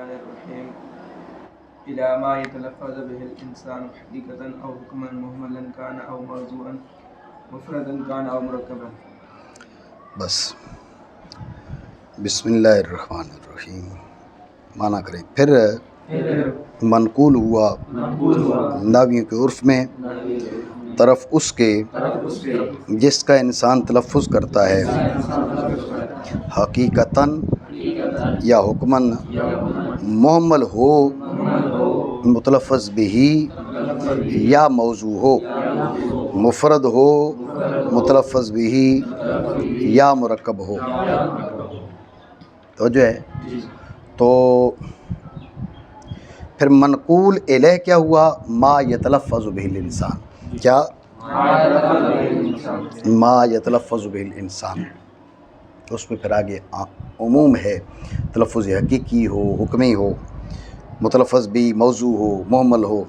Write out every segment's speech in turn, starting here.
الرحيم إلى ما يتلفظ به الإنسان حقيقة أو حكما مهملا كان أو موضوعا مفردا كان أو مركبا. بس بسم اللہ الرحمن الرحیم معنی کریں. پھر منقول ہوا ناویوں کے عرف میں طرف اس کے جس کا انسان تلفظ کرتا ہے حقیقتاً یا حکماً محمل ہو متلفظ بھی یا موضوع ہو مفرد ہو متلفظ بھی یا مرکب ہو. توجہ ہے. تو پھر منقول الیہ کیا ہوا؟ ما یتلفظ به الانسان. کیا؟ ما یتلفظ به الانسان. اس میں پھر آگے عموم ہے، تلفظ حقیقی ہو حکمی ہو متلفظ بھی موضوع ہو محمل ہو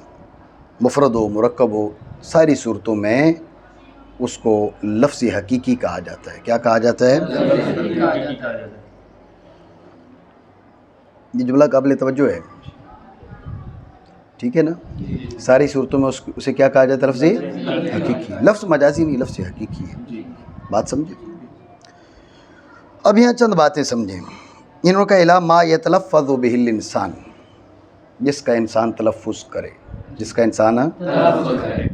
مفرد ہو مرکب ہو، ساری صورتوں میں اس کو لفظ حقیقی کہا جاتا ہے. کیا کہا جاتا ہے؟ یہ جملہ قابل توجہ ہے، ٹھیک ہے نا. ساری صورتوں میں اسے کیا کہا جاتا ہے؟ لفظ حقیقی. لفظ مجازی نہیں، لفظ حقیقی ہے. بات سمجھے؟ اب یہاں چند باتیں سمجھیں. انہوں کا الا ما یتلفظ به الانسان، جس کا انسان تلفظ کرے، جس کا انسان تلفظ کرے.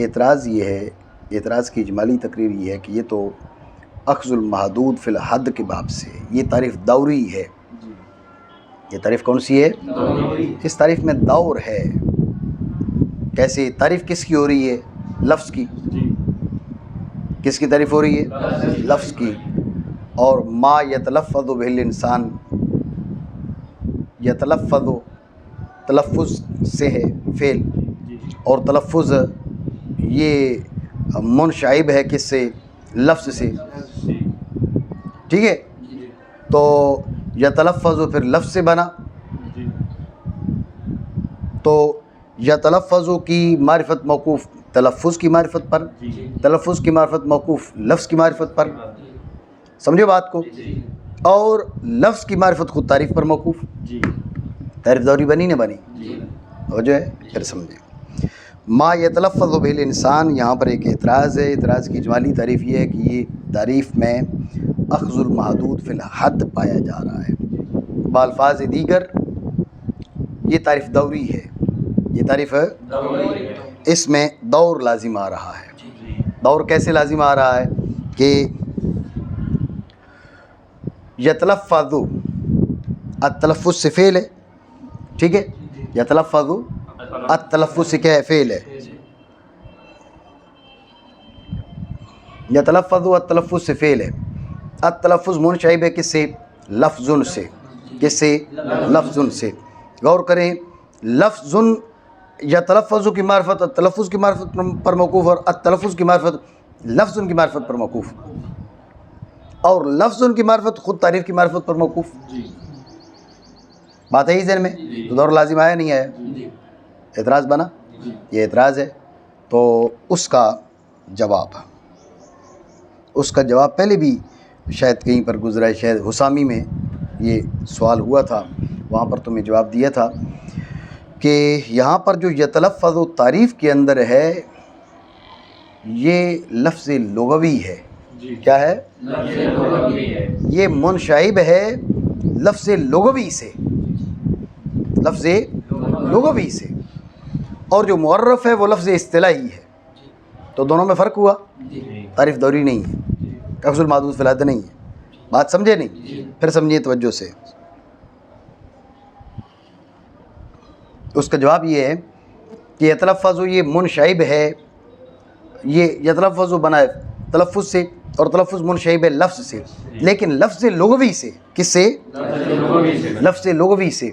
اعتراض یہ ہے، اعتراض کی اجمالی تقریر یہ ہے کہ یہ تو اخذ المحدود فی الحد کے باب سے، یہ تعریف دوری ہے. یہ تعریف کون سی ہے؟ اس تعریف میں دور ہے. کیسے تعریف کس کی ہو رہی ہے؟ لفظ کی. کس کی تعریف ہو رہی ہے؟ لفظ کی. اور ما یتلفظ به الانسان، یتلفظ تلفظ سے ہے فعل، اور تلفظ یہ منشعب ہے کس سے؟ لفظ سے. ٹھیک ہے. تو یتلفظ پھر لفظ سے بنا، تو یتلفظ کی معرفت موقوف تلفظ کی معرفت پر، تلفظ کی معرفت موقوف لفظ کی معرفت پر. سمجھو بات کو. اور لفظ کی معرفت خود تعریف پر موقوف. تعریف دوری بنی نہ بنی؟ ہو جو ہے. پھر سمجھیں ما یتلفظ به الانسان، یہاں پر ایک اعتراض ہے. اعتراض کی اجمالی تعریف یہ ہے کہ یہ تعریف میں اخذ المحدود فی الحد پایا جا رہا ہے. بالفاظ دیگر یہ تعریف دوری ہے. یہ تعریف اس میں دور لازم آ رہا ہے. دور کیسے لازم آ رہا ہے کہ یتلفظ التلفظ سے فعل ہے. ٹھیک ہے. یتلفظ التلفظ سے کیا ہے؟ فعل ہے. یتلفظ التلفظ سے فعل ہے. التلفظ منشعب ہے کس سے؟ لفظ سے. کس سے؟ لفظ سے. غور کریں. لفظ یتلفظ کی معرفت التلفظ کی معرفت پر موقوف، اور التلفظ کی معرفت لفظ کی معرفت پر موقوف، اور لفظ کی معرفت خود تعریف کی معرفت پر موقوف. بات ہے ہی ذہن میں. تو دور لازم آیا نہیں آیا؟ اعتراض بنا. یہ اعتراض ہے. تو اس کا جواب پہلے بھی شاید کہیں پر گزرا ہے. شاید حسامی میں یہ سوال ہوا تھا، وہاں پر تمہیں جواب دیا تھا کہ یہاں پر جو یتلفظ و تعریف کے اندر ہے یہ لفظ لغوی ہے. کیا ہے؟ لفظ لغوی ہے. یہ منشعب ہے لفظ لغوی سے، لفظ لغوی سے. اور جو معرف ہے وہ لفظ اصطلاحی ہے. تو دونوں میں فرق ہوا. تعریف دوری نہیں ہے، اخذ المحدود فی الحد نہیں ہے. بات سمجھے نہیں؟ پھر سمجھیے توجہ سے. اس کا جواب یہ ہے کہ یتلفظ یہ منشعب ہے، یہ یتلفظ بنا ہے تلفظ سے، اور تلفظ منشعب ہے لفظ سے، لیکن لفظ لغوی سے. کس سے؟ لفظ لغوی سے.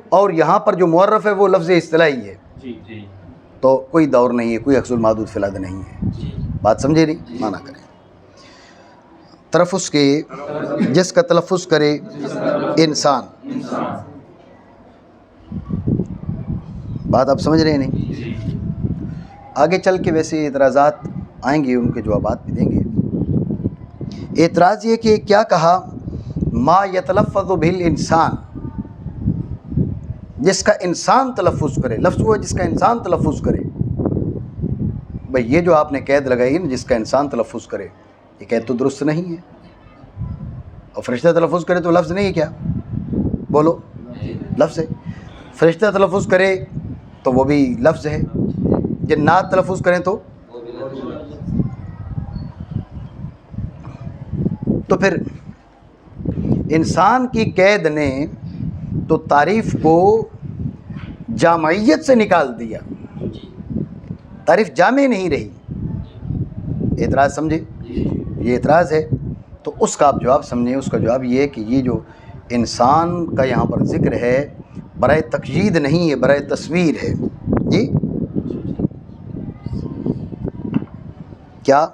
اور یہاں پر جو معرف ہے وہ لفظ اصطلاحی ہے. تو کوئی دور نہیں ہے، کوئی اخذ المحدود فی الحد نہیں ہے. بات سمجھے نہیں؟ معنی کریں. تلفظ کے جس کا تلفظ کرے انسان. بات آپ سمجھ رہے ہیں نہیں؟ آگے چل کے ویسے اعتراضات آئیں گے، ان کے جوابات بھی دیں گے. اعتراض یہ کہ کیا کہا؟ ما یتلفظ به الانسان، جس کا انسان تلفظ کرے، لفظ وہ ہے جس کا انسان تلفظ کرے. بھئی یہ جو آپ نے قید لگائی ہے نا، جس کا انسان تلفظ کرے، یہ قید تو درست نہیں ہے. اور فرشتہ تلفظ کرے تو لفظ نہیں ہے کیا؟ بولو، لفظ ہے. فرشتہ تلفظ کرے تو وہ بھی لفظ ہے. جنات تلفظ کریں تو پھر انسان کی قید نے تو تعریف کو جامعیت سے نکال دیا، تعریف جامع نہیں رہی. اعتراض سمجھے؟ یہ اعتراض ہے. تو اس کا آپ جواب سمجھیں. اس کا جواب یہ ہے کہ یہ جو انسان کا یہاں پر ذکر ہے برائے تقیید نہیں ہے، برائے تصویر ہے. جی کیا؟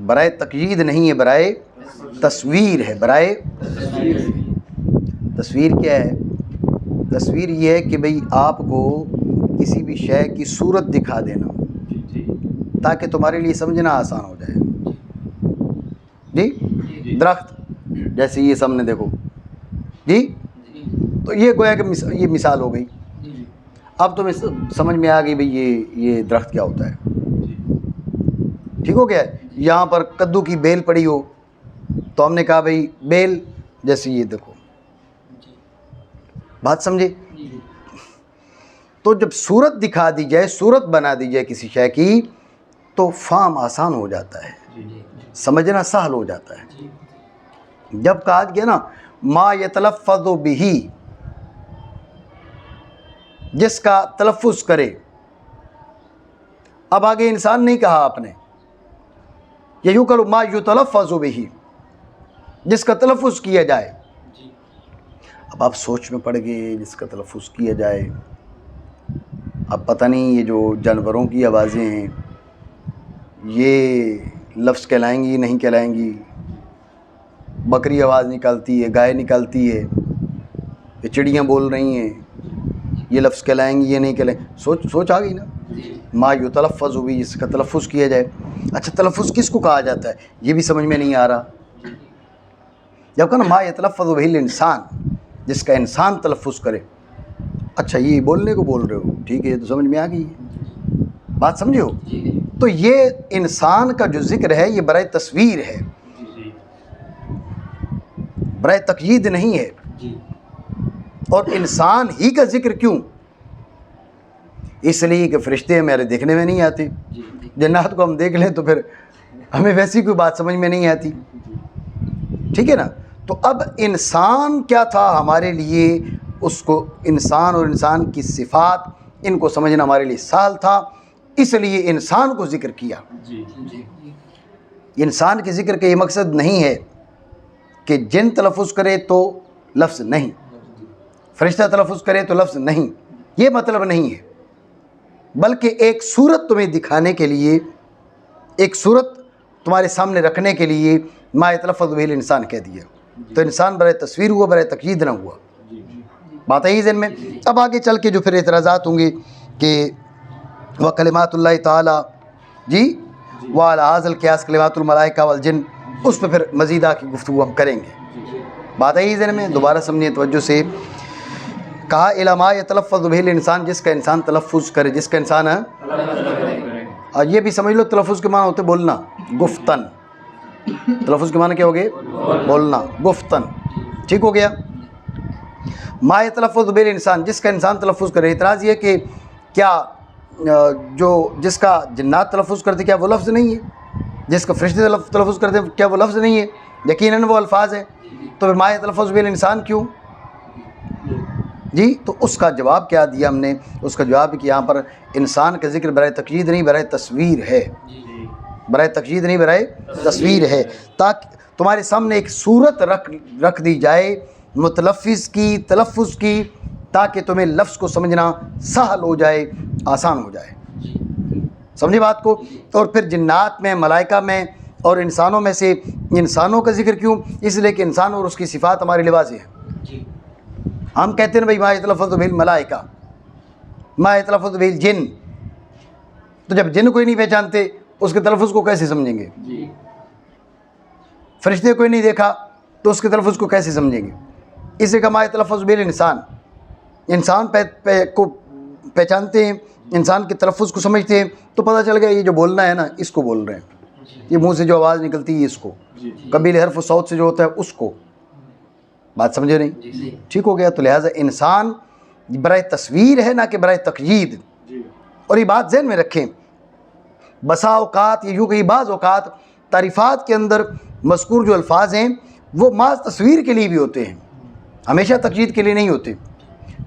برائے تقیید نہیں ہے، برائے تصویر ہے. برائے تصویر کیا ہے؟ تصویر یہ ہے کہ بھئی آپ کو کسی بھی شے کی صورت دکھا دینا تاکہ تمہارے لیے سمجھنا آسان ہو جائے. جی درخت جیسے یہ سامنے دیکھو جی، تو یہ گویا کہ یہ مثال ہو گئی. اب تمہیں سمجھ میں آ گئی بھئی یہ درخت کیا ہوتا ہے. ٹھیک ہو گیا ہے. یہاں پر کدو کی بیل پڑی ہو تو ہم نے کہا بھئی بیل جیسے یہ دیکھو. بات سمجھے؟ تو جب صورت دکھا دی جائے، صورت بنا دی جائے کسی شے کی، تو فہم آسان ہو جاتا ہے، سمجھنا سہل ہو جاتا ہے. جب کہا گیا نا ما یتلفظ بہ، جس کا تلفظ کرے. اب آگے انسان نہیں کہا آپ نے، یہ یوں کرو ما یتلفظ بہ، جس کا تلفظ کیا جائے. اب آپ سوچ میں پڑ گئے جس کا تلفظ کیا جائے. اب پتہ نہیں یہ جو جانوروں کی آوازیں ہیں یہ لفظ کہلائیں گی نہیں کہلائیں گی. بکری آواز نکالتی ہے، گائے نکالتی ہے، یہ چڑیاں بول رہی ہیں، یہ لفظ کہلائیں گی یہ نہیں کہلائیں. سوچ آ گئی نا. ما یتلفظ بہ، جس کا تلفظ کیا جائے. اچھا تلفظ کس کو کہا جاتا ہے یہ بھی سمجھ میں نہیں آ رہا. جب کہا نا ما یتلفظ بہ الانسان، جس کا انسان تلفظ کرے. اچھا یہ بولنے کو بول رہے ہو، ٹھیک ہے، یہ تو سمجھ میں آ گئی ہے. بات سمجھے ہو؟ تو یہ انسان کا جو ذکر ہے یہ برائے تصویر ہے، برائے تقیید نہیں ہے. اور انسان ہی کا ذکر کیوں؟ اس لیے کہ فرشتے ہمارے دیکھنے میں نہیں آتے. جنات کو ہم دیکھ لیں تو پھر ہمیں ویسی کوئی بات سمجھ میں نہیں آتی. ٹھیک ہے نا. تو اب انسان کیا تھا ہمارے لیے، اس کو انسان اور انسان کی صفات ان کو سمجھنا ہمارے لیے سہل تھا، اس لیے انسان کو ذکر کیا. انسان کے ذکر کا یہ مقصد نہیں ہے کہ جن تلفظ کرے تو لفظ نہیں، فرشتہ تلفظ کرے تو لفظ نہیں، یہ مطلب نہیں ہے. بلکہ ایک صورت تمہیں دکھانے کے لیے، ایک صورت تمہارے سامنے رکھنے کے لیے ما یتلفظ بہ الانسان کہہ دیا. تو انسان برائے تصویر ہوا، برائے تقیید نہ ہوا. بات آئی ذہن میں؟ اب آگے چل کے جو پھر اعتراضات ہوں گے کہ وکلمات اللہ تعالیٰ جی وعلی ھذا القیاس کلمات الملائکہ والجن، اس پہ پھر مزید کی گفتگو ہم کریں گے. بات آئی ذہن میں؟ دوبارہ سمجھیں توجہ سے. کہا الی ما یتلفظ بہ الانسان، جس کا انسان تلفظ کرے، جس کا انسان ہے. اور یہ بھی سمجھ لو تلفظ کے معنی ہوتے بولنا، گفتن. تلفظ کے معنی کیا ہو گئے؟ بولنا، گفتن. ٹھیک ہو گیا. ما یتلفظ بہ الانسان، جس کا انسان تلفظ کرے. اعتراض یہ کہ کیا جو جس کا جنات تلفظ کرتے کیا وہ لفظ نہیں ہے؟ جس کا فرشتے تلفظ کرتے کیا وہ لفظ نہیں ہے؟ یقیناً وہ الفاظ ہیں. تو پھر ما یتلفظ بہ الانسان کیوں؟ جی تو اس کا جواب کیا دیا ہم نے؟ اس کا جواب ہے کہ یہاں پر انسان کا ذکر برائے تقیید نہیں، برائے تصویر ہے. برائے تقیید نہیں، برائے تصویر ہے، تاکہ تمہارے سامنے ایک صورت رکھ دی جائے متلفظ کی، تلفظ کی، تاکہ تمہیں لفظ کو سمجھنا سہل ہو جائے، آسان ہو جائے. سمجھے بات کو؟ اور پھر جنات میں، ملائکہ میں اور انسانوں میں سے انسانوں کا ذکر کیوں؟ اس لیے کہ انسان اور اس کی صفات ہمارے لیے واضح ہیں. ہم کہتے ہیں بھائی ما یتلفظ بہ الملائکہ، ما یتلفظ بہ الجن، تو جب جن کوئی نہیں پہچانتے اس کے تلفظ کو کیسے سمجھیں گے؟ فرشتے کوئی نہیں دیکھا تو اس کے تلفظ کو کیسے سمجھیں گے؟ اسے کما تلفظ بل انسان، انسان کو پہچانتے ہیں، انسان کے تلفظ کو سمجھتے ہیں تو پتہ چل گیا یہ جو بولنا ہے نا اس کو بول رہے ہیں، یہ منہ سے جو آواز نکلتی ہے اس کو، قبیل حرف و صوت سے جو ہوتا ہے اس کو، بات سمجھے نہیں؟ ٹھیک ہو گیا. تو لہٰذا انسان برائے تصویر ہے نہ کہ برائے تقیید. اور یہ بات ذہن میں رکھیں، بسا اوقات یہ یوں کہ بعض اوقات تعریفات کے اندر مذکور جو الفاظ ہیں وہ محض تصویر کے لیے بھی ہوتے ہیں، ہمیشہ تقیید کے لیے نہیں ہوتے.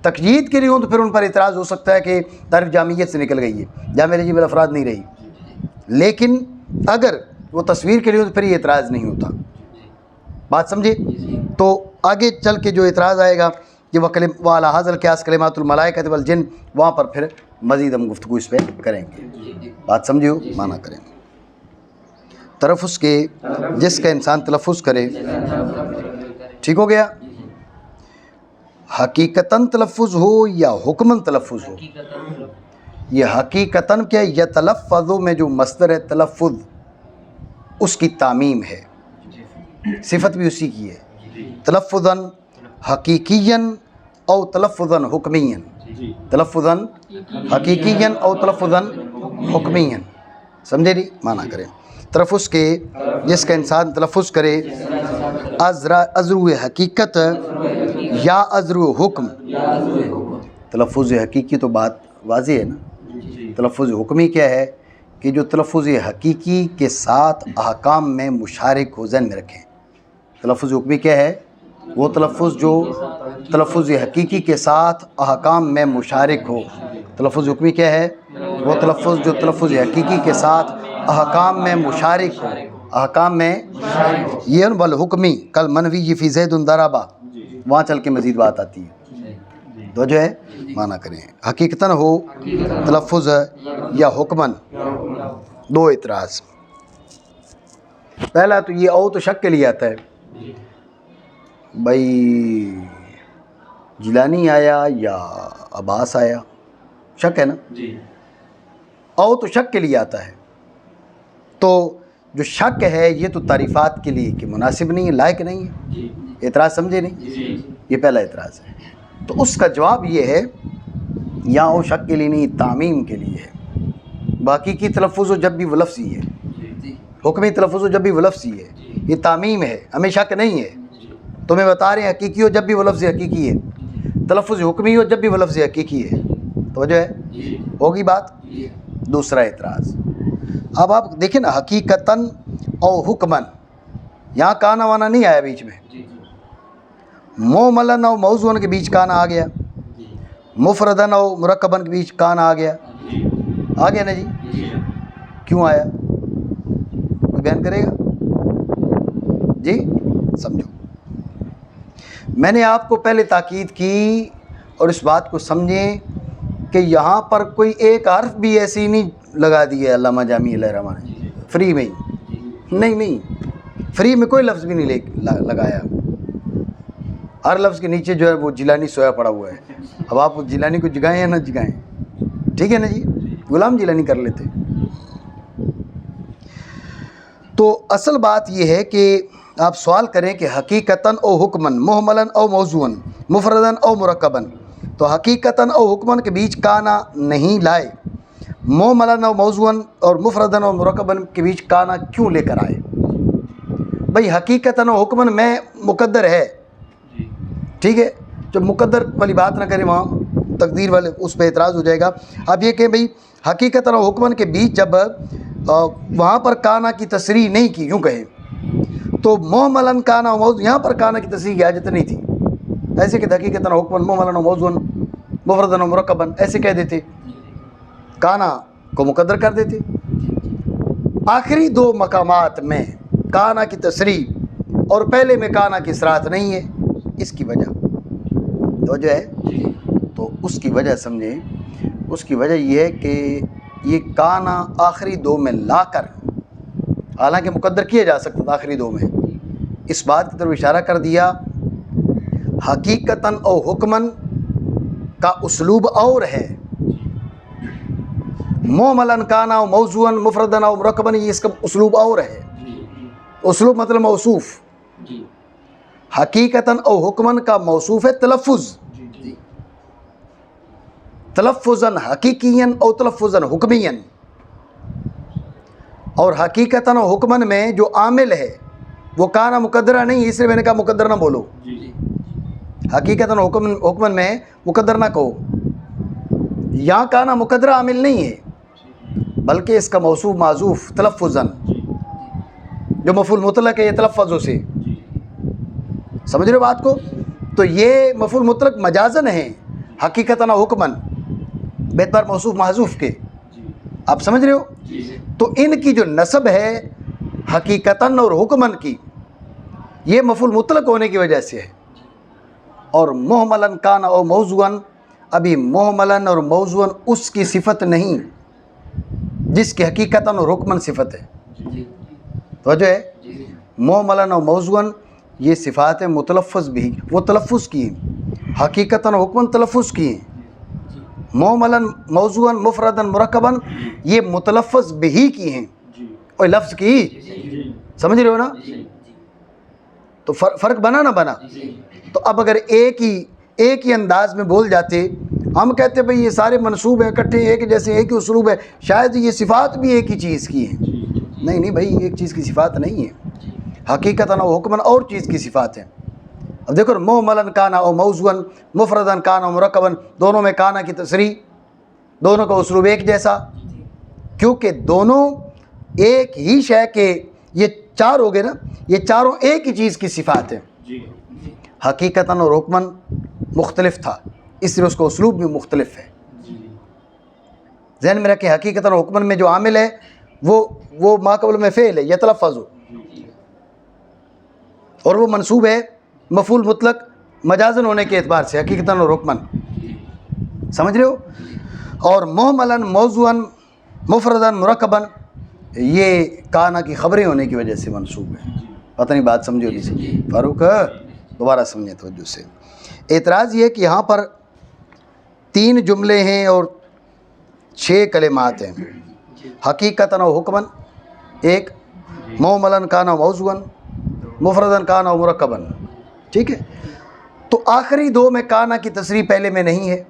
تقیید کے لیے ہوں تو پھر ان پر اعتراض ہو سکتا ہے کہ تعریف جامعیت سے نکل گئی ہے، جامع رجیب الافراد نہیں رہی. لیکن اگر وہ تصویر کے لیے ہو تو پھر یہ اعتراض نہیں ہوتا. بات سمجھے؟ تو آگے چل کے جو اعتراض آئے گا کہ وَعَلَىٰ هَٰذَا الْقِيَاسِ كَلِمَاتُ الْمَلَائِكَةِ وَالْجِنِّ، وہاں پر پھر مزید ہم گفتگو اس پہ کریں گے. بات سمجھے ہو؟ معنی کریں. تلفظ کے جس کا انسان تلفظ کرے، ٹھیک ہو گیا، حقیقتاً تلفظ ہو یا حکماً تلفظ ہو. یہ حقیقتاً کیا ہے؟ یتلفظ میں جو مصدر ہے تلفظ اس کی تعمیم ہے، صفت بھی اسی کی ہے. تلفظاً حقیقیاً او تلفظاً حکمیاً، تلفظاً حقیقیاً او تلفظاً حکمیاً. سمجھے نہیں؟ معنی کریں. تلفظ کے جس کا انسان تلفظ کرے ازرو حقیقت یا ازرو حکم. تلفظ حقیقی تو بات واضح ہے نا. تلفظ حکمی کیا ہے کہ جو تلفظ حقیقی کے ساتھ احکام میں مشارک ہو. ذہن میں رکھیں، تلفظ حکمی کیا ہے؟ وہ تلفظ جو تلفظ حقیقی کے ساتھ احکام میں مشارک ہو. تلفظ حکمی کیا ہے؟ وہ تلفظ جو تلفظ حقیقی کے ساتھ احکام میں مشارک ہو. احکام میں یہ بالحکمی کل منوی فی زید ضربہ، وہاں چل کے مزید بات آتی ہے. تو جو ہے معنی کریں، حقیقتاً ہو تلفظ یا حکماً. دو اعتراض. پہلا تو یہ او تو شک کے لیے آتا ہے، بھائی جیلانی آیا یا عباس آیا، شک ہے نا. او تو شک کے لیے آتا ہے. تو جو شک ہے یہ تو تعریفات کے لیے کہ مناسب نہیں ہے، لائق نہیں ہے. اعتراض سمجھے نہیں؟ یہ پہلا اعتراض ہے. تو اس کا جواب یہ ہے یا او شک کے لیے نہیں، تعمیم کے لیے ہے. باقی کی تلفظ ہو جب بھی وہ لفظی ہے، حکمی تلفظ ہو جب بھی وہ لفظی ہے، یہ تعمیم ہے، ہمیں شک نہیں ہے. تمہیں بتا رہے ہیں حقیقی ہو جب بھی وہ لفظ حقیقی ہے، تلفظ حکمی ہو جب بھی وہ لفظ حقیقی ہے. توجہ ہے؟ ہوگی بات. دوسرا اعتراض، اب آپ دیکھیں نا، حقیقتاً او حکماً، یہاں کانا وانا نہیں آیا بیچ میں. موملاً او موضوعاً کے بیچ کانا آ گیا، مفرداً او مرکباً کے بیچ کانا آ گیا. آ گیا نا جی؟ کیوں آیا؟ کوئی بیان کرے گا جی؟ سمجھو، میں نے آپ کو پہلے تاکید کی اور اس بات کو سمجھیں کہ یہاں پر کوئی ایک حرف بھی ایسی نہیں لگا دی ہے علامہ جامی علیہ الرحمٰن نے فری میں ہی. نہیں، فری میں کوئی لفظ بھی نہیں لگایا. ہر لفظ کے نیچے جو ہے وہ جیلانی سویا پڑا ہوا ہے. اب آپ جیلانی کو جگائیں یا نہ جگائیں، ٹھیک ہے نا جی، غلام جیلانی کر لیتے. تو اصل بات یہ ہے کہ آپ سوال کریں کہ حقیقتاً او حکماً، محملاً او موضوعاً، مفرداً او مرکباً. تو حقیقتاً او حکماً کے بیچ کانا نہیں لائے، محملاً او موضوعاً اور مفرداً او مرکباً کے بیچ کانا کیوں لے کر آئے؟ بھئی حقیقتاً او حکماً میں مقدر ہے، ٹھیک ہے، جب مقدر والی بات نہ کریں وہاں تقدیر والے اس پہ اعتراض ہو جائے گا. اب یہ کہ بھئی حقیقتاً او حکماً کے بیچ جب وہاں پر کانا کی تصریح نہیں کی، یوں کہیں تو محملاً کانا و موضوع، یہاں پر کانا کی تصریح کی حاجت نہیں تھی. ایسے کہ حقیقتاً و حکماً، محملاً و موضوعاً، مفرداً و مرکباً ایسے کہہ دیتے، کانا کو مقدر کر دیتے. آخری دو مقامات میں کانا کی تصریح اور پہلے میں کانا کی اصراط نہیں ہے. اس کی وجہ تو جو ہے، تو اس کی وجہ سمجھیں، اس کی وجہ یہ ہے کہ یہ کانا آخری دو میں لا کر، حالانکہ مقدر کیا جا سکتا تھا آخری دو میں، اس بات کی طرف اشارہ کر دیا حقیقتاً او حکماً کا اسلوب اور ہے، محملاً کانا او موضوعاً مفرداً او مرکباً، یہ اس کا اسلوب اور ہے. اسلوب مطلب موصوف، حقیقتاً او حکمن کا موصوف ہے تلفظ، تلفظاً حقیقیاً او تلفظاً حکمیاً. اور حقیقتاً و حکمن میں جو عامل ہے وہ کانا مقدرہ نہیں، اس لیے میں نے کہا مقدر نہ بولو. حقیقتاً و حکمن میں مقدر نہ کہو. یہاں کانا مقدرہ عامل نہیں ہے، بلکہ اس کا موصوف معذوف تلفظاً، جو مفعول مطلق ہے یہ تلفظوں سے. سمجھ رہے ہو بات کو؟ تو یہ مفعول مطلق مجازن ہے حقیقتاً و حکمن بیتبار موصوف معذوف کے. آپ سمجھ رہے ہو؟ تو ان کی جو نسب ہے حقیقتاً اور حکمن کی، یہ مفعول مطلق ہونے کی وجہ سے ہے. اور محملاً کان او موضوعاً، ابھی محملاً اور موضوعاً اس کی صفت نہیں جس کی حقیقتاً اور حکماً صفت ہے. توجہ ہے؟ محملاً اور موضوعاً یہ صفات متلفظ بھی، وہ تلفظ کی ہیں، حقیقتاً اور حکماً تلفظ کی ہیں. محملاً موضوعاً مفرداً مرکباً یہ متلفظ بھی کی ہیں اور لفظ کی. سمجھ رہے ہو نا؟ تو فرق بنا نہ بنا. تو اب اگر ایک ہی انداز میں بول جاتے، ہم کہتے بھئی یہ سارے منصوب ہیں اکٹھے ایک جیسے، ایک ہی اسلوب ہے، شاید یہ صفات بھی ایک ہی چیز کی ہیں. نہیں بھائی، ایک چیز کی صفات نہیں ہے، حقیقتاً و حکماً اور چیز کی صفات ہیں. اب دیکھو، محملاً کانا او موضوعاً مفرداً کانا او مرکباً، دونوں میں کانا کی تصریح، دونوں کا اسلوب ایک جیسا، کیونکہ دونوں ایک ہی شے کے، یہ چار ہو گئے نا، یہ چاروں ایک ہی چیز کی صفات ہیں. حقیقتاً اور حکماً مختلف تھا، اس لیے اس کا اسلوب بھی مختلف ہے. ذہن میں رکھیں، حقیقتاً اور حکماً میں جو عامل ہے وہ ما قبل میں فعل ہے، یتلفظ ہو، اور وہ منصوب ہے مفعول مطلق مجازن ہونے کے اعتبار سے حقیقتاً اور حکماً. سمجھ رہے ہو؟ اور محملاً موضوعاً مفرداً مرکباً یہ کانا کی خبریں ہونے کی وجہ سے منصوب ہے. پتہ نہیں بات سمجھو نہیں سمجھے فاروق؟ دوبارہ سمجھیں توجہ سے. اعتراض یہ ہے کہ یہاں پر 3 جملے ہیں اور 6 کلمات ہیں. حقیقتاً و حکماً ایک، محملاً کانا موضوعاً مفرداً کانا و مرکباً. ٹھیک ہے؟ تو آخری 2 میں کانا کی تصریح پہلے میں نہیں ہے.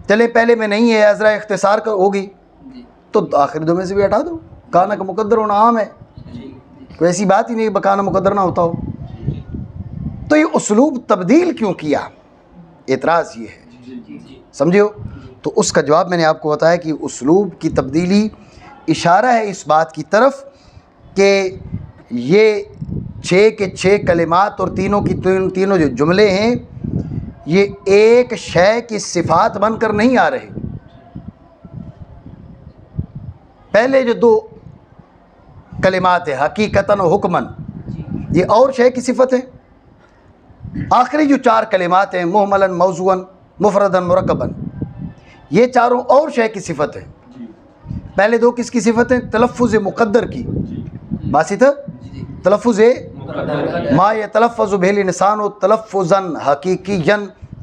چلے پہلے میں نہیں ہے، عذرا اختصار کا ہوگی، تو آخری 2 میں سے بھی ہٹا دو. کانا کا مقدر ہونا عام ہے، کوئی ایسی بات ہی نہیں کہ کانا مقدر نہ ہوتا ہو. تو یہ اسلوب تبدیل کیوں کیا؟ اعتراض یہ ہے. سمجھے ہو؟ تو اس کا جواب میں نے آپ کو بتایا کہ اسلوب کی تبدیلی اشارہ ہے اس بات کی طرف کہ یہ 6 کے 6 کلمات اور تینوں جو جملے ہیں یہ ایک شے کی صفات بن کر نہیں آ رہے. پہلے جو 2 کلمات ہیں حقیقتاً و حکماً یہ اور شے کی صفت ہے. آخری جو 4 کلمات ہیں محملاً موضوعاً مفرداً مرکباً یہ چاروں اور شے کی صفت ہے. پہلے 2 کس کی صفت ہیں؟ تلفظ مقدر کی. باسط تلفظ ما یتلفظ بہ الانسان تلفظا حقیقیا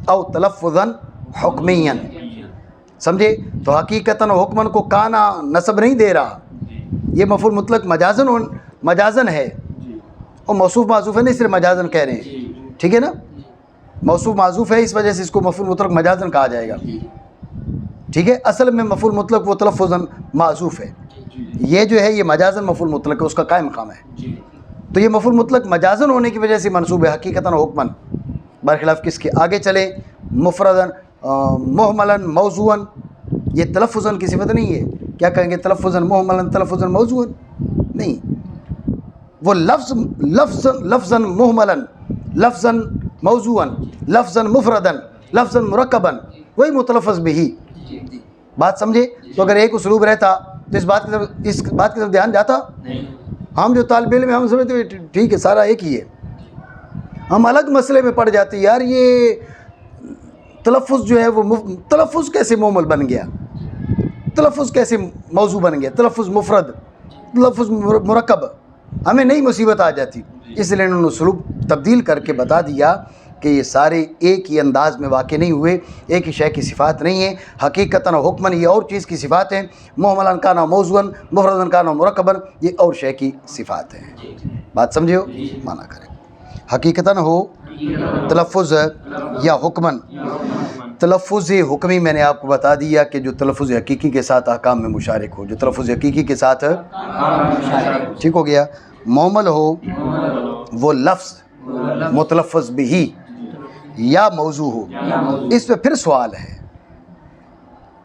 او تلفظا حکمیا. سمجھے؟ تو حقیقتاً و حکماً کو کانا نسب نہیں دے رہا، یہ مفعول مطلق مجازن ہے، اور موصوف معذوف ہے نا، اس لیے مجازن کہہ رہے ہیں. ٹھیک ہے نا؟ موصوف معذوف ہے، اس وجہ سے اس کو مفعول مطلق مجازن کہا جائے گا. ٹھیک ہے؟ اصل میں مفعول مطلق وہ تلفظاً معذوف ہے، یہ جو ہے یہ مجازن مفعول مطلق ہے، اس کا قائم مقام ہے. تو یہ مفعول مطلق مجازن ہونے کی وجہ سے منصوب ہے حقیقتاً و حکماً، برخلاف کس کے؟ آگے چلے، مفرداً محملاً موضوعاً یہ تلفظاً کی صفت نہیں ہے. کیا کہیں گے؟ تلفظاً محملاً تلفظاً موضوعاً نہیں، وہ لفظاً محملاً لفظاً موضوعاً لفظاً مفرداً لفظاً مرکباً وہی متلفظ بھی. بات سمجھے؟ تو اگر ایک اسلوب رہتا تو اس بات کی طرف دھیان جاتا. ہم جو طالب علم ہیں ہم سمجھتے ٹھیک ہے سارا ایک ہی ہے، ہم الگ مسئلے میں پڑ جاتے یار یہ تلفظ جو ہے وہ تلفظ کیسے محمل بن گیا، تلفظ کیسے موضوع بن گیا، تلفظ مفرد، تلفظ مرکب، ہمیں نئی مصیبت آ جاتی. اس لیے انہوں نے اسلوب تبدیل کر کے بتا دیا کہ یہ سارے ایک ہی انداز میں واقع نہیں ہوئے، ایک ہی شے کی صفات نہیں ہیں. حقیقتاً و حکماً یہ اور چیز کی صفات ہیں، محملاً کانا موضوعاً مفرداً کانا مرکباً یہ اور شے کی صفات ہیں. بات سمجھے ہو؟ مانا کریں. حقیقتاً ہو تلفظ یا حکماً. تلفظ حکمی میں نے آپ کو بتا دیا کہ جو تلفظ حقیقی کے ساتھ احکام میں مشارک ہو, جو تلفظ حقیقی کے ساتھ, ٹھیک ہو گیا. مومل ہو وہ لفظ متلفظ بھی یا موضوع ہو. اس پہ پھر سوال ہے,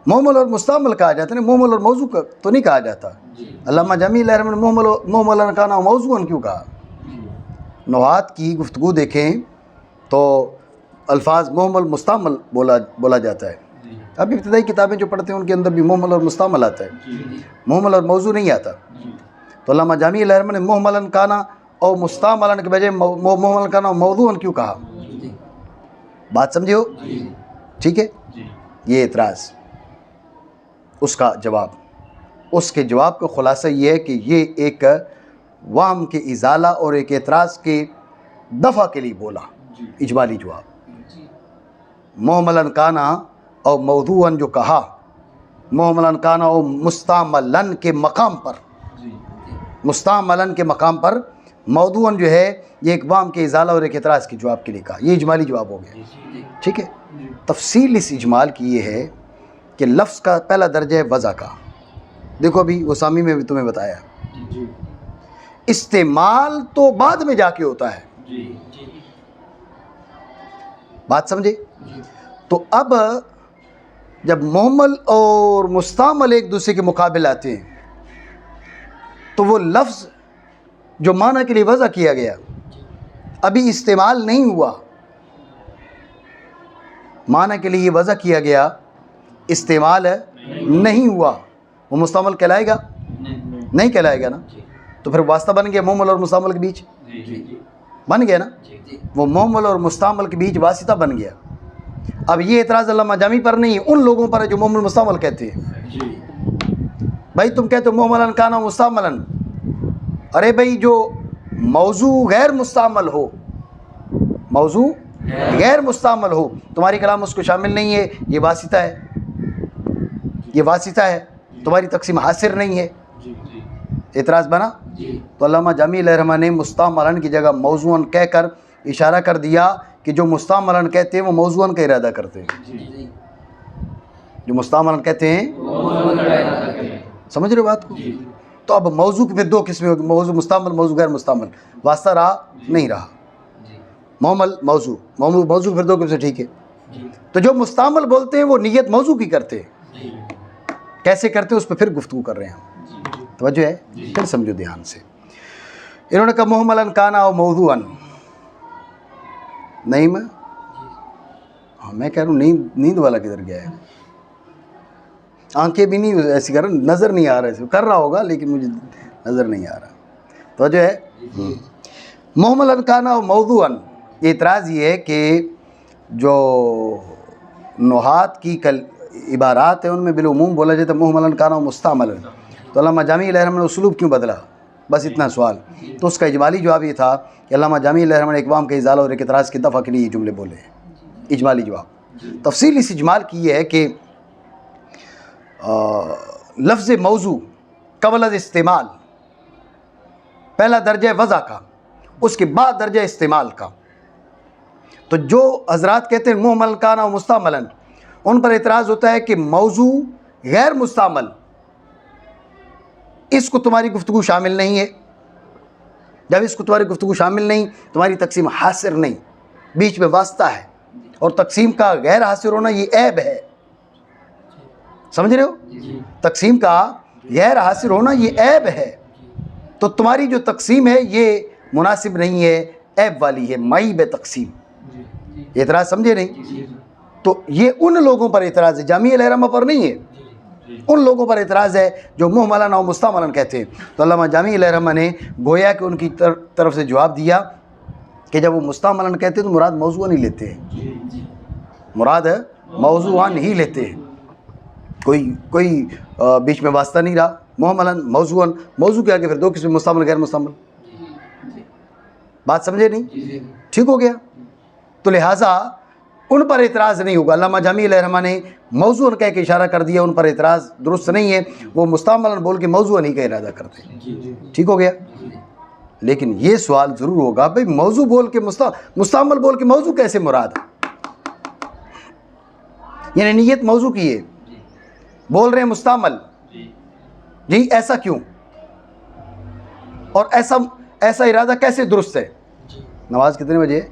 مومل اور مستعمل کہا جاتا ہے, مومل اور موضوع تو نہیں کہا جاتا. علامہ جامی علیہ رحمۃ اللہ مومل کا نام موضوعاً کیوں کہا؟ نحات کی گفتگو دیکھیں تو الفاظ مومل مستعمل بولا جاتا ہے. اب ابتدائی کتابیں جو پڑھتے ہیں ان کے اندر بھی مومل اور مستعمل آتا ہے, مومل اور موضوع نہیں آتا. تو علامہ جامی علیہ رحمۃ نے محملن کانا اور مستعملن کے بجائے محملن کانا موضوعاً کیوں کہا؟ بات سمجھے ہو؟ ٹھیک ہے. یہ اعتراض, اس کا جواب, اس کے جواب کا خلاصہ یہ ہے کہ یہ ایک وہم کے ازالہ اور ایک اعتراض کے دفع کے لیے بولا. اجمالی جواب محملن کانا اور موضوعاً جو کہا, محملن کانا اور مستعملن کے مقام پر, مستعملن کے مقام پر موضوعاً جو ہے یہ ایک وہم کے ازالہ اور ایک اعتراض کے جواب کے لیے کہا. یہ اجمالی جواب ہو گیا. ٹھیک ہے. تفصیل اس اجمال کی یہ ہے کہ لفظ کا پہلا درجہ ہے وضع کا. دیکھو ابھی وسامی میں بھی تمہیں بتایا, استعمال تو بعد میں جا کے ہوتا ہے. بات سمجھے؟ تو اب جب محمل اور مستعمل ایک دوسرے کے مقابل آتے ہیں تو وہ لفظ جو معنی کے لیے وضع کیا گیا ابھی استعمال نہیں ہوا. معنی کے لیے یہ وضع کیا گیا, استعمال نہیں ہوا, وہ مستعمل کہلائے گا؟ نہیں کہلائے گا نا. تو پھر واسطہ بن گیا محمل اور مستعمل کے بیچ, بن گیا نا. وہ محمل اور مستعمل کے بیچ واسطہ بن گیا. اب یہ اعتراض علامہ جامی پر نہیں ہے, ان لوگوں پر ہے جو محمل مستعمل کہتے ہیں. بھائی تم کہتے ہو محملن کانا مستعملن, ارے بھائی جو موضوع غیر مستعمل ہو, موضوع غیر مستعمل ہو, تمہاری کلام اس کو شامل نہیں ہے, یہ واسطہ ہے, یہ واسطہ ہے, تمہاری تقسیم حاصر نہیں ہے. اعتراض بنا. تو علامہ جامی علیہ رحمۃ نے مستعملن کی جگہ موضوعاً کہہ کر اشارہ کر دیا کہ جو مستعملن کہتے ہیں وہ موضوعاً کا ارادہ کرتے ہیں. جو مستعملن کہتے ہیں, سمجھ رہے ہو بات کو؟ تو اب موضوع کے پھر دو قسمیں ہوگی, موضوع مستعمل, موضوع غیر مستعمل. واسطہ رہا نہیں رہا, محمل موضوع, موضوع پھر دو قسم. ٹھیک ہے. تو جو مستعمل بولتے ہیں وہ نیت موضوع کی کرتے ہیں. کیسے کرتے ہیں اس پہ پھر گفتگو کر رہے ہیں ہم. توجہ ہے؟ پھر سمجھو دھیان سے. انہوں نے کہا محملن کانا و موضوعاً. نہیں میں کہہ رہا ہوں نیند والا کدھر گیا ہے؟ آنکھیں بھی نہیں ایسی کر رہا, نظر نہیں آ رہا ہے, کر رہا ہوگا لیکن مجھے نظر نہیں آ رہا. توجہ ہے؟ محملن کانا و موضوعاً. یہ اعتراض یہ ہے کہ جو نحات کی عبارات ہیں ان میں بالعموم بولا جاتا ہے محملن کانا و مستعملن. تو علامہ جامی علیہ رحمۃ نے اسلوب کیوں بدلا؟ بس اتنا سوال. تو اس کا اجمالی جواب یہ تھا کہ علامہ جامی علیہ رحمۃ نے اقوام کے ازالہ اور ایک اعتراض کے دفع کے لیے یہ جملے بولے ہیں. اجمالی جواب. تفصیل اس اجمال کی یہ ہے کہ لفظ موضوع قبل از استعمال پہلا درجہ وضع کا, اس کے بعد درجہ استعمال کا. تو جو حضرات کہتے ہیں محمل کانا و مستعملن, ان پر اعتراض ہوتا ہے کہ موضوع غیر مستعمل, اس کو تمہاری گفتگو شامل نہیں ہے. جب اس کو تمہاری گفتگو شامل نہیں, تمہاری تقسیم حاصر نہیں, بیچ میں واسطہ ہے, اور تقسیم کا غیر حاصر ہونا یہ عیب ہے. سمجھ رہے ہو؟ تقسیم کا غیر حاصر ہونا یہ عیب ہے. تو تمہاری جو تقسیم ہے یہ مناسب نہیں ہے, عیب والی ہے, معیب تقسیم. اعتراض سمجھے نہیں؟ تو یہ ان لوگوں پر اعتراض ہے, جامی علیہ رحمہ پر نہیں ہے. ان لوگوں پر اعتراض ہے جو محملن و مستعملن کہتے ہیں. تو علامہ جامی علیہ رحمہ نے گویا کہ ان کی طرف سے جواب دیا کہ جب وہ مستعملن کہتے ہیں تو مراد موضوعاً ہی لیتے ہیں, مراد موضوعاً ہی لیتے ہیں, کوئی بیچ میں واسطہ نہیں رہا. محملن موضوعاً, موضوع کے آگے پھر دو قسم, مستعمل غیر مستعمل. بات سمجھے نہیں؟ ٹھیک ہو گیا. تو لہٰذا ان پر اعتراض نہیں ہوگا. علامہ جامی علیہ رحمہ نے موضوعاً کہہ کے اشارہ کر دیا, ان پر اعتراض درست نہیں ہے. وہ مستعملاً بول کے موضوعاً ہی کا ارادہ کرتے ہیں. ٹھیک ہو گیا. لیکن یہ سوال ضرور ہوگا بھئی موضوع بول کے مستعمل بول کے موضوع کیسے مراد ہے؟ یعنی نیت موضوع کی ہے، بول رہے ہیں مستعمل، جی ایسا کیوں، اور ایسا ارادہ کیسے درست ہے؟ نماز کتنے بجے ہے؟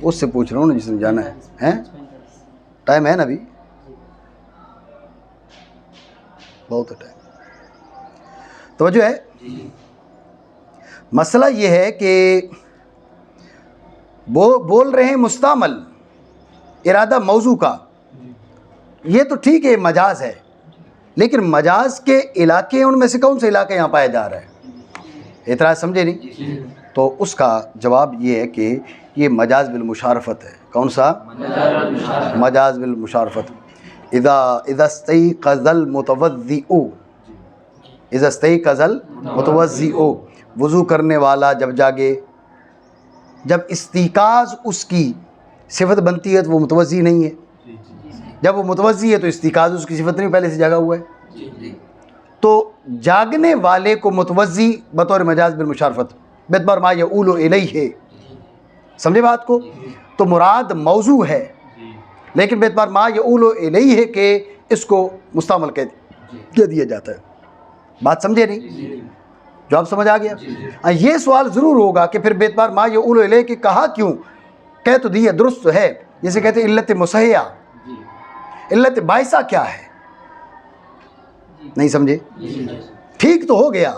اس سے پوچھ رہا ہوں نا جس نے جانا ہے، ٹائم ہے نا ابھی، بہت ٹائم۔ توجہ ہے، مسئلہ یہ ہے کہ بول رہے ہیں مستعمل، ارادہ موضوع کا، یہ تو ٹھیک ہے مجاز ہے، لیکن مجاز کے علاقے ان میں سے کون سے علاقے یہاں پایا جا رہا ہے؟ اعتراض سمجھے نہیں؟ تو اس کا جواب یہ ہے کہ یہ مجاز بالمشارفت ہے۔ کون سا؟ مجاز بالمشارفت۔ اذا استيقظ المتوضئ، اذا استيقظ المتوضئ، وضو کرنے والا جب جاگے، جب استيقاظ اس کی صفت بنتی ہے تو وہ متوضی نہیں ہے، جب وہ متوضی ہے تو استيقاظ اس کی صفت نہیں، پہلے سے جاگا ہوا ہے۔ تو جاگنے والے کو متوضی بطور مجاز بالمشارفت باعتبار ما یؤول الیہ، سمجھے بات کو؟ تو مراد موضوع ہے، لیکن باعتبار ما یؤول الیہ ہے کہ اس کو مستعمل کہہ دیا جاتا ہے۔ بات سمجھے نہیں؟ جواب سمجھ آ گیا؟ یہ سوال ضرور ہوگا کہ پھر باعتبار ما یؤول الیہ کہ کہا کیوں؟ کہہ تو دیا، درست تو ہے، جسے کہتے ہیں علت مسہیہ، علت باعثہ کیا ہے؟ نہیں سمجھے؟ ٹھیک تو ہو گیا،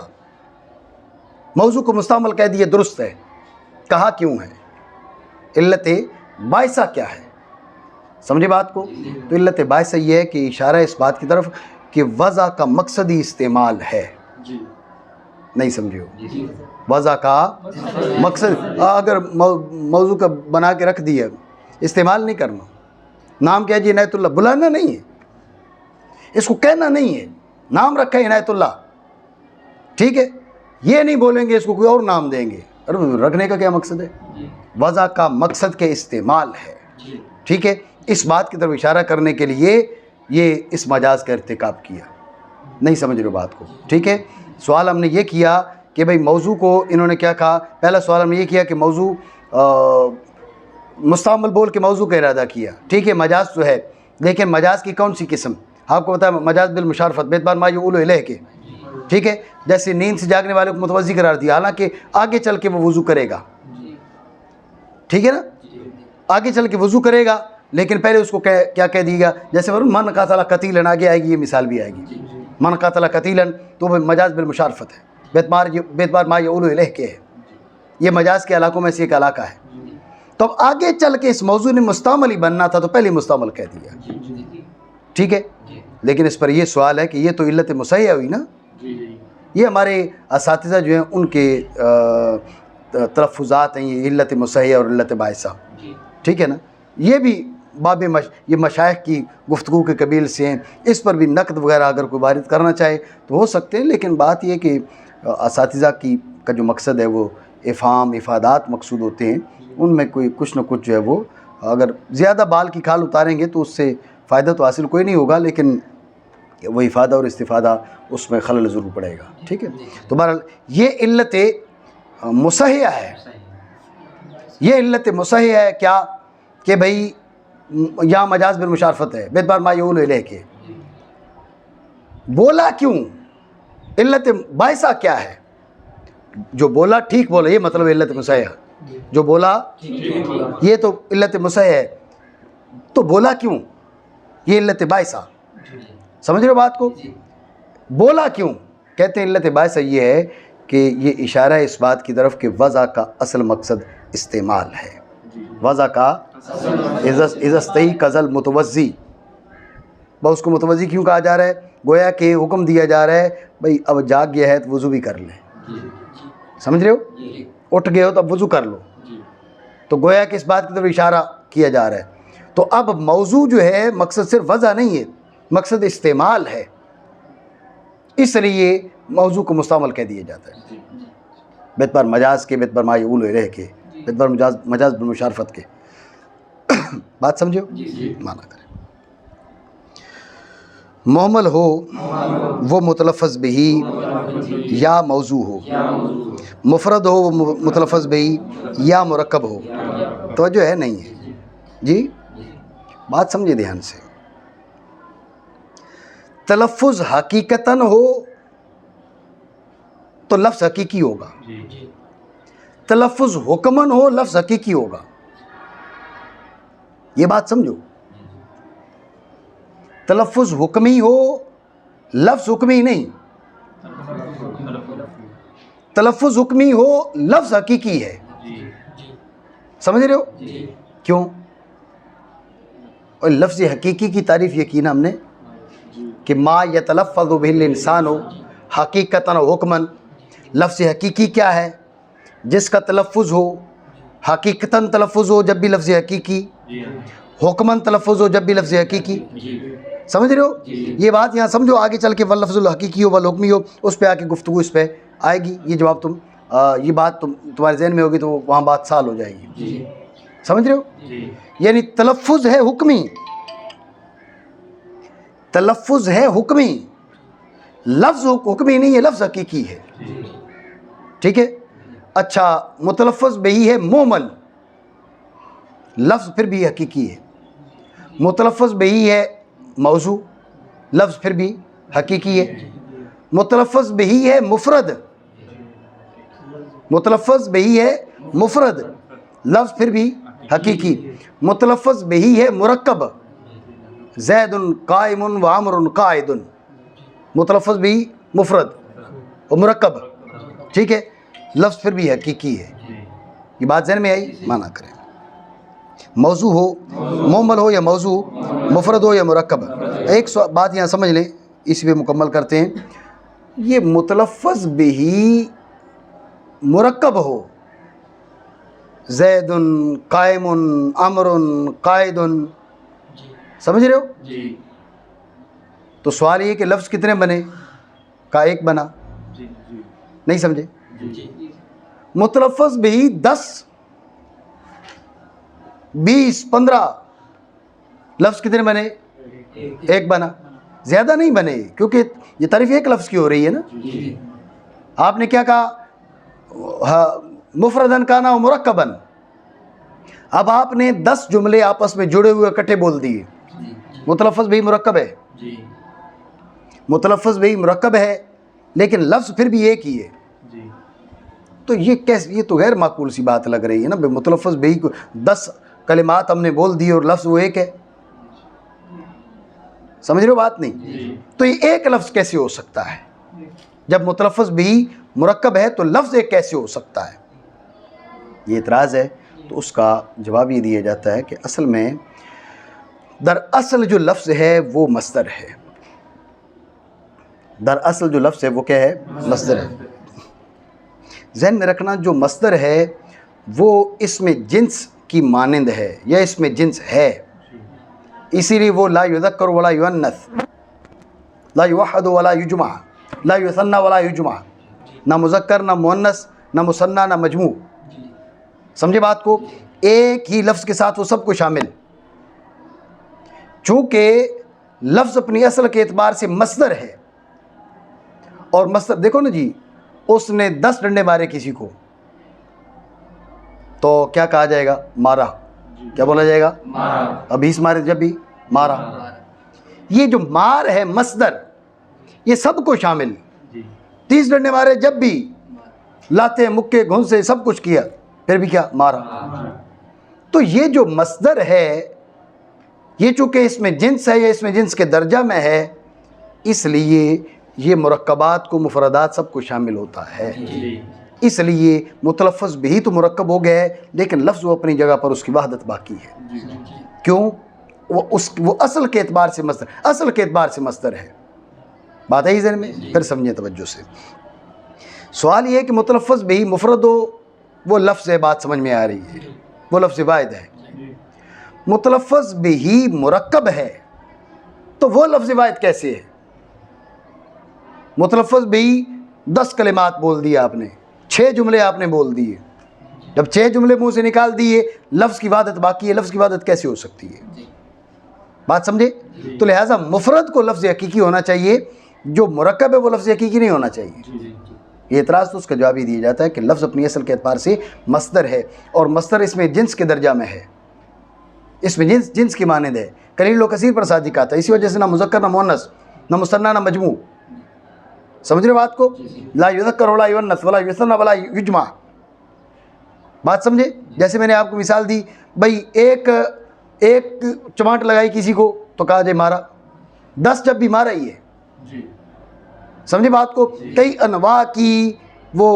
موضوع کو مستعمل کہہ دیا، درست ہے، کہا کیوں ہے؟ علت باعثہ کیا ہے؟ سمجھے بات کو؟ تو علت باعثہ یہ ہے کہ اشارہ اس بات کی طرف کہ وضع کا مقصدی استعمال ہے۔ نہیں سمجھے ہو؟ وضع کا مقصد اگر موضوع کا بنا کے رکھ دیا، استعمال نہیں کرنا، نام کیا جی عنایت اللہ، بلانا نہیں ہے، اس کو کہنا نہیں ہے، نام رکھا ہے عنایت اللہ، ٹھیک ہے، یہ نہیں بولیں گے اس کو کوئی اور نام دیں گے، رکھنے کا کیا مقصد ہے؟ وضع کا مقصد کے استعمال ہے، ٹھیک ہے، اس بات کی طرف اشارہ کرنے کے لیے یہ اس مجاز کا ارتکاب کیا۔ نہیں سمجھ رہے بات کو؟ ٹھیک ہے، سوال ہم نے یہ کیا کہ بھئی موضوع کو انہوں نے کیا کہا؟ پہلا سوال ہم نے یہ کیا کہ موضوع مستعمل بول کے موضوع کا ارادہ کیا، ٹھیک ہے، مجاز تو ہے، لیکن مجاز کی کون سی قسم؟ آپ کو بتایا مجاز بالمشارفت باعتبار ما یؤول الیہ کے، ٹھیک ہے، جیسے نیند سے جاگنے والے کو متوضی قرار دیا، حالانکہ آگے چل کے وہ وضو کرے گا، ٹھیک ہے نا، آگے چل کے وضو کرے گا، لیکن پہلے اس کو کیا کہہ دیا گا؟ جیسے من قاتل قتیلا، آگے آئے گی یہ مثال بھی آئے گی، من قاتل قتیلا تو وہ مجاز بالمشارفت ہے، باعتبار ما یؤول الیہ کے ہے، یہ مجاز کے علاقوں میں سے ایک علاقہ ہے۔ تو اب آگے چل کے اس موضوع نے مستعمل ہی بننا تھا تو پہلے مستعمل کہہ دیا، ٹھیک ہے، لیکن اس پر یہ سوال ہے کہ یہ تو علت مسہیہ ہوئی نا، یہ ہمارے اساتذہ جو ہیں ان کے تلفظات ہیں، یہ علت مسہیہ اور علت باعثہ، ٹھیک ہے نا، یہ بھی باب یہ مشائخ کی گفتگو کے قبیل سے ہیں، اس پر بھی نقد وغیرہ اگر کوئی وارد کرنا چاہے تو ہو سکتے ہیں، لیکن بات یہ کہ اساتذہ کا جو مقصد ہے وہ افہام افادات مقصود ہوتے ہیں، ان میں کوئی کچھ نہ کچھ جو ہے وہ اگر زیادہ بال کی کھال اتاریں گے تو اس سے فائدہ تو حاصل کوئی نہیں ہوگا، لیکن وہ افادہ اور استفادہ اس میں خلل ضرور پڑے گا، ٹھیک ہے۔ تو بہرحال یہ علت مسہیہ ہے، یہ علت مسہیہ ہے کیا کہ بھئی یہاں مجاز بالمشارفت ہے، باعتبار ما یؤول الیہ کے، بولا کیوں؟ علت باعثہ کیا ہے؟ جو بولا ٹھیک بولا، یہ مطلب علت مسہیہ، جو بولا یہ تو علت مسہیہ ہے، تو بولا کیوں؟ یہ علت باعثہ، سمجھ رہے ہو بات کو؟ بولا کیوں؟ کہتے ہیں علت باعثہ یہ ہے کہ یہ اشارہ ہے اس بات کی طرف کہ وضع کا اصل مقصد استعمال ہے، وضع کا اذا استيقظ المتوضی، بس اس کو متوضی کیوں کہا جا رہا ہے؟ گویا کہ حکم دیا جا رہا ہے بھئی اب جاگ گیا ہے تو وضو بھی کر لیں، سمجھ رہے ہو؟ اٹھ گئے ہو تو اب وضو کر لو، تو گویا کہ اس بات کی طرف اشارہ کیا جا رہا ہے۔ تو اب موضوع جو ہے مقصد صرف وضع نہیں ہے، مقصد استعمال ہے، اس لیے موضوع کو مستعمل کہہ دیا جاتا ہے، باعتبار مجاز کے، باعتبار ما یؤول الیہ کے، باعتبار مجاز بالمشارفت کے۔ بات سمجھو؟ مانا کریں محمل ہو وہ متلفظ بہی یا موضوع ہو، مفرد ہو وہ متلفظ بہی یا مرکب ہو. توجہ ہے نہیں ہے جی؟ بات سمجھے دھیان سے. تلفظ حقیقتاً ہو تو لفظ حقیقی ہوگا، تلفظ حکماً ہو لفظ حقیقی ہوگا. یہ بات سمجھو. تلفظ حکمی ہو لفظ حکمی نہیں، تلفظ حکمی ہو لفظ حقیقی ہے. سمجھ رہے ہو کیوں؟ اور لفظ حقیقی کی تعریف یہ کی نا ہم نے کہ ما یتلفظ بہ الانسان حقیقتاً و حکماً. لفظ حقیقی کیا ہے؟ جس کا تلفظ ہو حقیقتاً تلفظ ہو جب بھی لفظ حقیقی، حکماً تلفظ ہو جب بھی لفظ حقیقی. سمجھ رہے ہو؟ یہ بات یہاں سمجھو، آگے چل کے واللفظ الحقیقی ہو والحکمی ہو اس پہ آ کے گفتگو اس پہ آئے گی. یہ جواب یہ بات تمہارے ذہن میں ہوگی تو وہاں بات سال ہو جائے گی. سمجھ رہے ہو؟ یعنی تلفظ ہے حکمی، تلفظ ہے حکمی، لفظ حکمی نہیں ہے، لفظ حقیقی ہے. ٹھیک ہے. اچھا متلفظ بہی ہے محمل، لفظ پھر بھی حقیقی ہے. متلفظ بہی ہے موضوع، لفظ پھر بھی حقیقی ہے. متلفظ بہی ہے مفرد، متلفظ بہی ہے مفرد، لفظ پھر بھی حقیقی. متلفظ بہی ہے مرکب، زید قائم و عمر قائد، متلفظ بہی مفرد و مرکب. ٹھیک ہے. لفظ پھر بھی حقیقی ہے. یہ بات ذہن میں آئی؟ مانا کریں. موضوع ہو محمل ہو یا موضوع، مفرد ہو یا مرکب. ایک بات یہاں سمجھ لیں، اس پہ مکمل کرتے ہیں. یہ متلفظ بہی مرکب ہو، زید قائم عمر قائد، سمجھ رہے ہو؟ تو سوال یہ کہ لفظ کتنے بنے؟ کا ایک بنا. نہیں سمجھے؟ متلفظ بہی 10 20 15 لفظ کتنے بنے؟ ایک بنا. زیادہ نہیں بنے کیونکہ یہ تعریف ایک لفظ کی ہو رہی ہے نا. آپ نے کیا کہا؟ مفردن کانا و مرکبن. اب آپ نے 10 جملے آپس میں جڑے ہوئے اکٹھے بول دیے. متلفظ بہی مرکب ہے، متلفظ بہی مرکب ہے لیکن لفظ پھر بھی ایک ہی ہے. تو یہ کیسے؟ یہ تو غیر معقول سی بات لگ رہی ہے نا. متلفظ بہی کو 10 کلمات ہم نے بول دی اور لفظ وہ ایک ہے. سمجھ رہے ہو بات نہیں؟ تو یہ ایک لفظ کیسے ہو سکتا ہے؟ جب متلفظ بہی مرکب ہے تو لفظ ایک کیسے ہو سکتا ہے؟ یہ اعتراض ہے. تو اس کا جواب یہ دیا جاتا ہے کہ اصل میں دراصل جو لفظ ہے وہ مصدر ہے. دراصل جو لفظ ہے وہ کیا ہے؟ مصدر ہے. ذہن میں رکھنا جو مصدر ہے وہ اسم جنس کی مانند ہے یا اسم جنس ہے. اسی لیے وہ لا یذکر ولا یؤنث، لا یوحد ولا یجمع، لا یثنى ولا یجمع، نہ مذکر نہ مؤنث نہ مثنیٰ نہ مجموع. سمجھے بات کو؟ ایک ہی لفظ کے ساتھ وہ سب کو شامل. چونکہ لفظ اپنی اصل کے اعتبار سے مصدر ہے، اور مصدر دیکھو نا جی، اس نے 10 ڈنڈے مارے کسی کو تو کیا کہا جائے گا؟ مارا. کیا بولا جائے گا؟ مارا. اب 20 مارے جب بھی مارا. یہ جو مار ہے مصدر، یہ سب کو شامل. 30 ڈنڈے مارے جب بھی، لاتے مکے گھونسے سب کچھ کیا پھر بھی کیا؟ مارا. تو یہ جو مصدر ہے یہ چونکہ اس میں جنس ہے یا اس میں جنس کے درجہ میں ہے، اس لیے یہ مرکبات کو مفردات سب کو شامل ہوتا ہے. اس لیے متلفظ بھی تو مرکب ہو گئے لیکن لفظ وہ اپنی جگہ پر اس کی وحدت باقی ہے. کیوں؟ وہ اصل کے اعتبار سے مصدر، اصل کے اعتبار سے مصدر ہے. بات ہے ذہن میں؟ پھر سمجھیں توجہ سے. سوال یہ ہے کہ متلفظ بھی مفرد ہو وہ لفظ ہے، بات سمجھ میں آ رہی ہے، وہ لفظ واحد ہے. متلفظ بھی مرکب ہے تو وہ لفظ واحد کیسے ہے؟ متلفظ بھی 10 کلمات بول دیے آپ نے، 6 جملے آپ نے بول دیے. جب 6 جملے منہ سے نکال دیے، لفظ کی وحدت باقی ہے. لفظ کی وحدت کیسے ہو سکتی ہے؟ بات سمجھے؟ تو لہٰذا مفرد کو لفظ حقیقی ہونا چاہیے، جو مرکب ہے وہ لفظ حقیقی نہیں ہونا چاہیے۔ یہ اعتراض تو اس کا جواب یہ دیا جاتا ہے کہ لفظ اپنی اصل کے اعتبار سے مصدر ہے، اور مصدر اس میں جنس کے درجہ میں ہے، اس میں جنس کی مانند ہے، قلیل و کثیر پر صادق آتا ہے، اسی وجہ سے نہ مذکر نہ مؤنث، نہ مثنیٰ نہ مجموع۔ سمجھ رہے بات کو؟ لا یذکر ولا یؤنث ولا یثنی ولا یجمع۔ بات سمجھے؟ جیسے میں نے آپ کو مثال دی، بھائی ایک چماٹ لگائی کسی کو تو کہا جائے مارا، 10 جب بھی مارا ہی ہے۔ سمجھے بات کو؟ کئی انواع کی وہ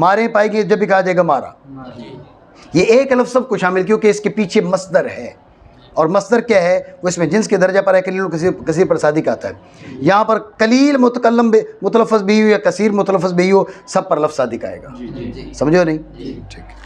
مارے پائے گی جب بھی کہا جائے گا مارا۔ یہ ایک لفظ سب کو شامل، کیونکہ اس کے پیچھے مصدر ہے، اور مصدر کیا ہے؟ وہ اس میں جنس کے درجہ پر ہے، قلیل و کثیر پر صادق آتا ہے۔ یہاں پر قلیل متکلم متلفظ بھی ہو یا کثیر متلفظ بھی ہو، سب پر لفظ صادق آئے گا۔ سمجھو نہیں؟ ٹھیک ہے۔